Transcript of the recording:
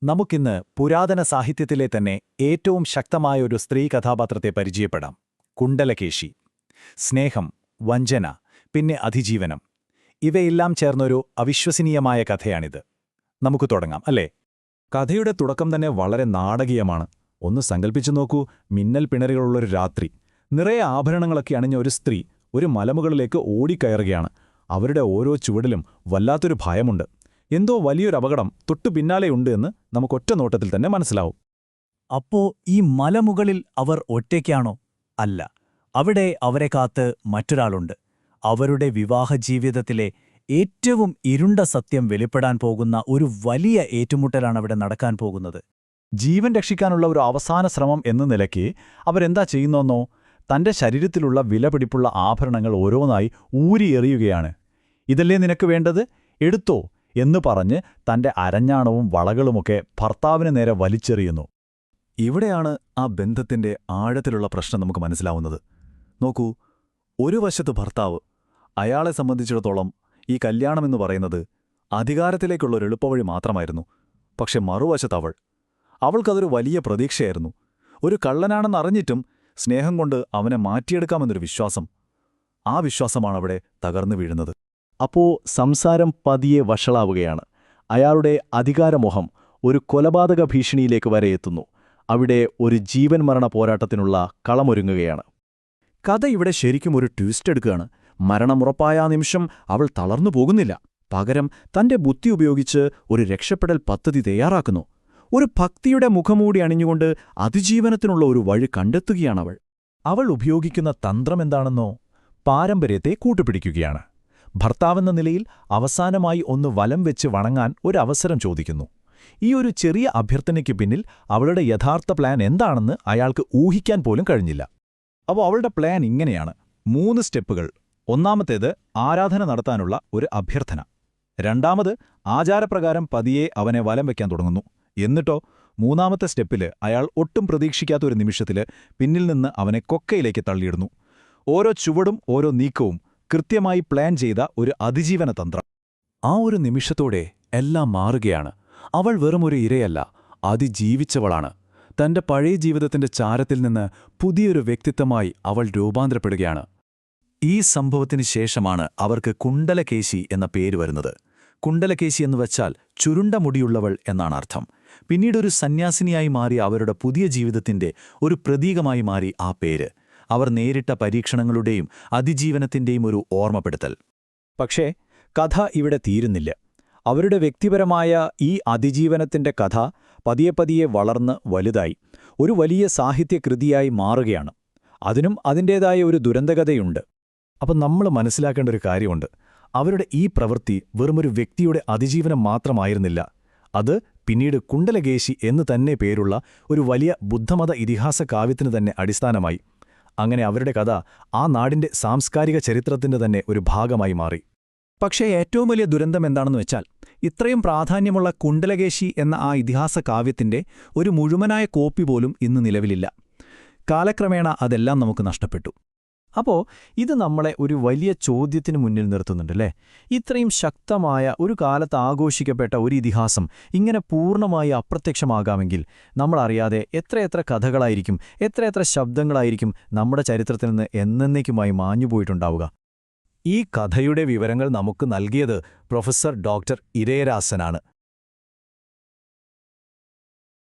നമുക്കിന്ന് പുരാതന സാഹിത്യത്തിലെ തന്നെ ഏറ്റവും ശക്തമായ ഒരു സ്ത്രീ കഥാപാത്രത്തെ പരിചയപ്പെടാം. കുണ്ടലകേശി. സ്നേഹം, വഞ്ചന, പിന്നെ അതിജീവനം, ഇവയെല്ലാം ചേർന്നൊരു അവിശ്വസനീയമായ കഥയാണിത്. നമുക്ക് തുടങ്ങാം, അല്ലേ? കഥയുടെ തുടക്കം തന്നെ വളരെ നാടകീയമാണ്. ഒന്ന് സങ്കൽപ്പിച്ചു നോക്കൂ, മിന്നൽ പിണരുകളുള്ളൊരു രാത്രി, നിറയെ ആഭരണങ്ങളൊക്കെ അണിഞ്ഞ ഒരു സ്ത്രീ ഒരു മലമുകളിലേക്ക് ഓടിക്കയറുകയാണ്. അവരുടെ ഓരോ ചുവടിലും വല്ലാത്തൊരു ഭയമുണ്ട്. എന്തോ വലിയൊരു അപകടം തൊട്ടു പിന്നാലെയുണ്ട് എന്ന് നമുക്കൊറ്റ നോട്ടത്തിൽ തന്നെ മനസ്സിലാവും. അപ്പോ ഈ മലമുകളിൽ അവർ ഒറ്റയ്ക്കാണോ? അല്ല, അവിടെ അവരെ കാത്ത് മറ്റൊരാളുണ്ട്. അവരുടെ വിവാഹജീവിതത്തിലെ ഏറ്റവും ഇരുണ്ട സത്യം വെളിപ്പെടാൻ പോകുന്ന ഒരു വലിയ ഏറ്റുമുട്ടലാണ് അവിടെ നടക്കാൻ പോകുന്നത്. ജീവൻ രക്ഷിക്കാനുള്ള ഒരു അവസാന ശ്രമം എന്ന നിലയ്ക്ക് അവരെന്താ ചെയ്യുന്നോന്നോ, തന്റെ ശരീരത്തിലുള്ള വിലപിടിപ്പുള്ള ആഭരണങ്ങൾ ഓരോന്നായി ഊരിയെറിയുകയാണ്. ഇതല്ലേ നിനക്ക് വേണ്ടത്, എടുത്തോ എന്ന് പറഞ്ഞ് തന്റെ അരഞ്ഞാണവും വളകളുമൊക്കെ ഭർത്താവിന് നേരെ വലിച്ചെറിയുന്നു. ഇവിടെയാണ് ആ ബന്ധത്തിന്റെ ആഴത്തിലുള്ള പ്രശ്നം നമുക്ക് മനസ്സിലാവുന്നത്. നോക്കൂ, ഒരു വശത്ത് ഭർത്താവ്, അയാളെ സംബന്ധിച്ചിടത്തോളം ഈ കല്യാണമെന്ന് പറയുന്നത് അധികാരത്തിലേക്കുള്ളൊരു എളുപ്പവഴി മാത്രമായിരുന്നു. പക്ഷെ മറുവശത്ത് അവൾക്കതൊരു വലിയ പ്രതീക്ഷയായിരുന്നു. ഒരു കള്ളനാണെന്നറിഞ്ഞിട്ടും സ്നേഹം കൊണ്ട് അവനെ മാറ്റിയെടുക്കാമെന്നൊരു വിശ്വാസം. ആ വിശ്വാസമാണവിടെ തകർന്നു വീഴുന്നത്. അപ്പോ സംസാരം പതിയെ വഷളാവുകയാണ്. അയാളുടെ അധികാരമോഹം ഒരു കൊലപാതക ഭീഷണിയിലേക്ക് വരെ എത്തുന്നു. അവിടെ ഒരു ജീവൻ മരണ പോരാട്ടത്തിനുള്ള കളമൊരുങ്ങുകയാണ്. കഥ ഇവിടെ ശരിക്കും ഒരു ട്വിസ്റ്റ് എടുക്കുകയാണ്. മരണമുറപ്പായ ആ നിമിഷം അവൾ തളർന്നു പോകുന്നില്ല. പകരം തന്റെ ബുദ്ധി ഉപയോഗിച്ച് ഒരു രക്ഷപ്പെടൽ പദ്ധതി തയ്യാറാക്കുന്നു. ഒരു ഭക്തിയുടെ മുഖംമൂടി അണിഞ്ഞുകൊണ്ട് അതിജീവനത്തിനുള്ള ഒരു വഴി കണ്ടെത്തുകയാണവൾ. അവൾ ഉപയോഗിക്കുന്ന തന്ത്രമെന്താണെന്നോ, പാരമ്പര്യത്തെ കൂട്ടുപിടിക്കുകയാണ്. ഭർത്താവെന്ന നിലയിൽ അവസാനമായി ഒന്ന് വലം വെച്ച് വണങ്ങാൻ ഒരവസരം ചോദിക്കുന്നു. ഈ ഒരു ചെറിയ അഭ്യർത്ഥനയ്ക്ക് പിന്നിൽ അവളുടെ യഥാർത്ഥ പ്ലാൻ എന്താണെന്ന് അയാൾക്ക് ഊഹിക്കാൻ പോലും കഴിഞ്ഞില്ല. അപ്പോൾ അവളുടെ പ്ലാൻ ഇങ്ങനെയാണ്: 3 സ്റ്റെപ്പുകൾ. ഒന്നാമത്തേത് ആരാധന നടത്താനുള്ള ഒരു അഭ്യർത്ഥന. രണ്ടാമത് ആചാരപ്രകാരം പതിയെ അവനെ വലം വയ്ക്കാൻ തുടങ്ങുന്നു. എന്നിട്ടോ മൂന്നാമത്തെ സ്റ്റെപ്പില് അയാൾ ഒട്ടും പ്രതീക്ഷിക്കാത്ത ഒരു നിമിഷത്തില് പിന്നിൽ നിന്ന് അവനെ കൊക്കയിലേക്ക് തള്ളിയിടുന്നു. ഓരോ ചുവടും ഓരോ നീക്കവും കൃത്യമായി പ്ലാൻ ചെയ്ത ഒരു അതിജീവന തന്ത്രം. ആ ഒരു നിമിഷത്തോടെ എല്ലാം മാറുകയാണ്. അവൾ വെറുമൊരു ഇരയല്ല, അതിജീവിച്ചവളാണ്. തന്റെ പഴയ ജീവിതത്തിന്റെ ചാരത്തിൽ നിന്ന് പുതിയൊരു വ്യക്തിത്വമായി അവൾ രൂപാന്തരപ്പെടുകയാണ്. ഈ സംഭവത്തിന് ശേഷമാണ് അവർക്ക് കുണ്ടലകേശി എന്ന പേര് വരുന്നത്. കുണ്ടലകേശി എന്നുവച്ചാൽ ചുരുണ്ട മുടിയുള്ളവൾ എന്നാണ് അർത്ഥം. പിന്നീടൊരു സന്യാസിനിയായി മാറി അവരുടെ പുതിയ ജീവിതത്തിന്റെ ഒരു പ്രതീകമായി മാറി ആ പേര്. അവർ നേരിട്ട പരീക്ഷണങ്ങളുടെയും അതിജീവനത്തിന്റെയും ഒരു ഓർമ്മപ്പെടുത്തൽ. പക്ഷേ കഥ ഇവിടെ തീരുന്നില്ല. അവരുടെ വ്യക്തിപരമായ ഈ അതിജീവനത്തിന്റെ കഥ പതിയെ പതിയെ വളർന്ന് വലുതായി ഒരു വലിയ സാഹിത്യകൃതിയായി മാറുകയാണ്. അതിനും അതിൻ്റേതായ ഒരു ദുരന്തകഥയുണ്ട്. അപ്പം നമ്മൾ മനസ്സിലാക്കേണ്ട ഒരു കാര്യമുണ്ട്. അവരുടെ ഈ പ്രവൃത്തി വെറുമൊരു വ്യക്തിയുടെ അതിജീവനം മാത്രമായിരുന്നില്ല. അത് പിന്നീട് കുണ്ടലകേശി എന്ന് തന്നെ പേരുള്ള ഒരു വലിയ ബുദ്ധമത ഇതിഹാസ കാവ്യത്തിന് തന്നെ അടിസ്ഥാനമായി. അങ്ങനെ അവരുടെ കഥ ആ നാടിന്റെ സാംസ്കാരിക ചരിത്രത്തിന്റെ തന്നെ ഒരു ഭാഗമായി മാറി. പക്ഷേ ഏറ്റവും വലിയ ദുരന്തം എന്താണെന്ന് വെച്ചാൽ, ഇത്രയും പ്രാധാന്യമുള്ള കുണ്ടലകേശി എന്ന ആ ഇതിഹാസ കാവ്യത്തിന്റെ ഒരു മുഴുവനായ കോപ്പി പോലും ഇന്ന് നിലവിലില്ല. കാലക്രമേണ അതെല്ലാം നമുക്ക് നഷ്ടപ്പെട്ടു. അപ്പോൾ ഇത് നമ്മളെ ഒരു വലിയ ചോദ്യത്തിന് മുന്നിൽ നിർത്തുന്നുണ്ടല്ലേ? ഇത്രയും ശക്തമായ ഒരു കാലത്ത് ആഘോഷിക്കപ്പെട്ട ഒരു ഇതിഹാസം ഇങ്ങനെ പൂർണ്ണമായി അപ്രത്യക്ഷമാകാമെങ്കിൽ നമ്മളറിയാതെ എത്രയെത്ര കഥകളായിരിക്കും, എത്രയെത്ര ശബ്ദങ്ങളായിരിക്കും നമ്മുടെ ചരിത്രത്തിൽ നിന്ന് എന്നേക്കുമായി മാഞ്ഞുപോയിട്ടുണ്ടാവുക. ഈ കഥയുടെ വിവരങ്ങൾ നമുക്ക് നൽകിയത് പ്രൊഫസർ ഡോക്ടർ ഇരയരാസനാണ്.